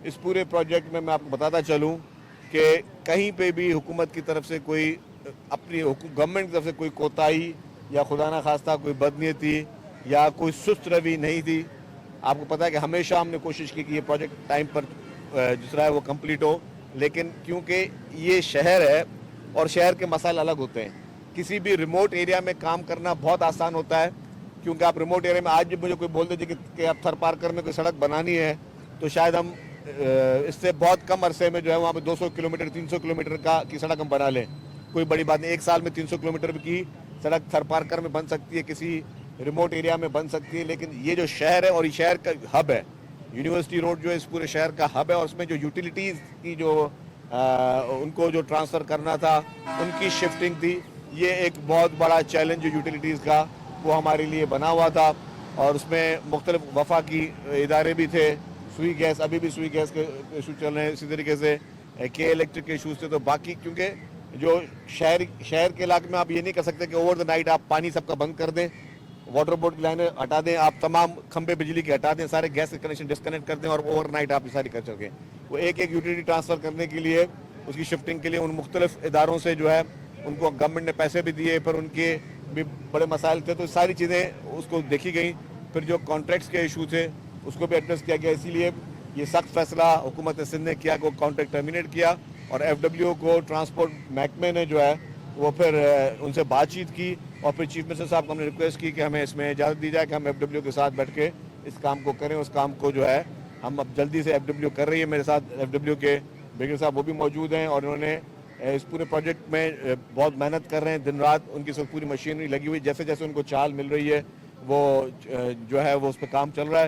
इस पूरे प्रोजेक्ट में मैं आपको बताता चलूं कि कहीं पे भी हुकूमत की तरफ से कोई अपनी गवर्नमेंट की तरफ से कोई कोताही या खुदा ना खास्ता कोई बदनीयती या कोई सुस्त रवि नहीं थी। आपको पता है कि हमेशा हमने कोशिश की कि ये प्रोजेक्ट टाइम पर जिस रहा है वो कंप्लीट हो, लेकिन क्योंकि ये शहर है और शहर के मसाइल अलग होते हैं। किसी भी रिमोट एरिया में काम करना बहुत आसान होता है, क्योंकि आप रिमोट एरिया में आज भी मुझे कोई बोल दीजिए कि आप थर पार्कर में कोई सड़क बनानी है तो शायद हम इससे बहुत कम अरसे में जो है वहाँ पे 200 किलोमीटर 300 किलोमीटर की सड़क हम बना लें। कोई बड़ी बात नहीं, एक साल में 300 किलोमीटर की सड़क थर पार्कर में बन सकती है, किसी रिमोट एरिया में बन सकती है। लेकिन ये जो शहर है और ये शहर का हब है, यूनिवर्सिटी रोड जो है इस पूरे शहर का हब है, और उसमें जो यूटिलिटीज़ की जो उनको जो ट्रांसफ़र करना था उनकी शिफ्टिंग थी। ये एक बहुत बड़ा चैलेंज जो यूटिलिटीज़ का वो हमारे लिए बना हुआ था, और उसमें मुख्तलिफ वफा की इदारे भी थे। सुई गैस, अभी भी सुई गैस के इशू चल रहे हैं, इसी तरीके से के इलेक्ट्रिक के इशूज़ थे। तो बाकी क्योंकि जो शहर के इलाके में आप ये नहीं कर सकते कि ओवर द नाइट आप पानी सबका बंद कर दें, वाटर बोर्ड की लाइनें हटा दें, आप तमाम खंबे बिजली के हटा दें, सारे गैस के कनेक्शन डिस्कनेक्ट कर दें और ओवरनाइट आप ये सारी कर सकें। वो एक एक यूटिलिटी ट्रांसफ़र करने के लिए, उसकी शिफ्टिंग के लिए उन मुख्तलिफ इदारों से जो है उनको गवर्नमेंट ने पैसे भी दिए, पर उनके भी बड़े मसाइल थे, तो सारी चीज़ें उसको देखी गई। फिर जो कॉन्ट्रैक्ट्स के इशू थे उसको भी एड्रेस किया गया, इसीलिए ये सख्त फैसला हुकूमत सिंध ने किया कि वो कॉन्ट्रैक्ट टर्मिनेट किया, और FWO को ट्रांसपोर्ट महकमे ने जो है वो फिर उनसे बातचीत की, और फिर चीफ मिनिस्टर साहब को हमने रिक्वेस्ट की कि हमें इसमें इजाज़त दी जाए कि हम FWO के साथ बैठ के इस काम को करें। उस काम को जो है हम अब जल्दी से FWO कर रही है। मेरे साथ FWO के बेगर साहब वो भी मौजूद हैं, और उन्होंने इस पूरे प्रोजेक्ट में बहुत मेहनत कर रहे हैं, दिन रात उनकी सब पूरी मशीनरी लगी हुई, जैसे जैसे उनको चाल मिल रही है वो जो है वो उस पर काम चल रहा है।